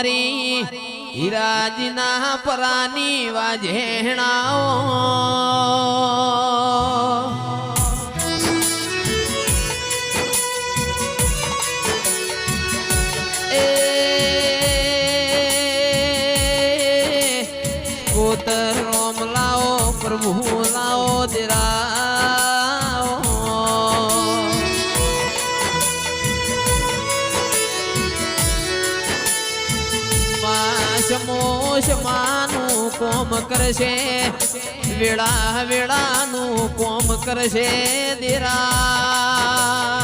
મારી હીરાજીના પરાની વાજેણાઓ કોતર રોમ લાઓ પ્રભુ લાઓ દેરાઓ શમાનું કોમ કરશે વેળા વેળાનું કોમ કરશે દેરા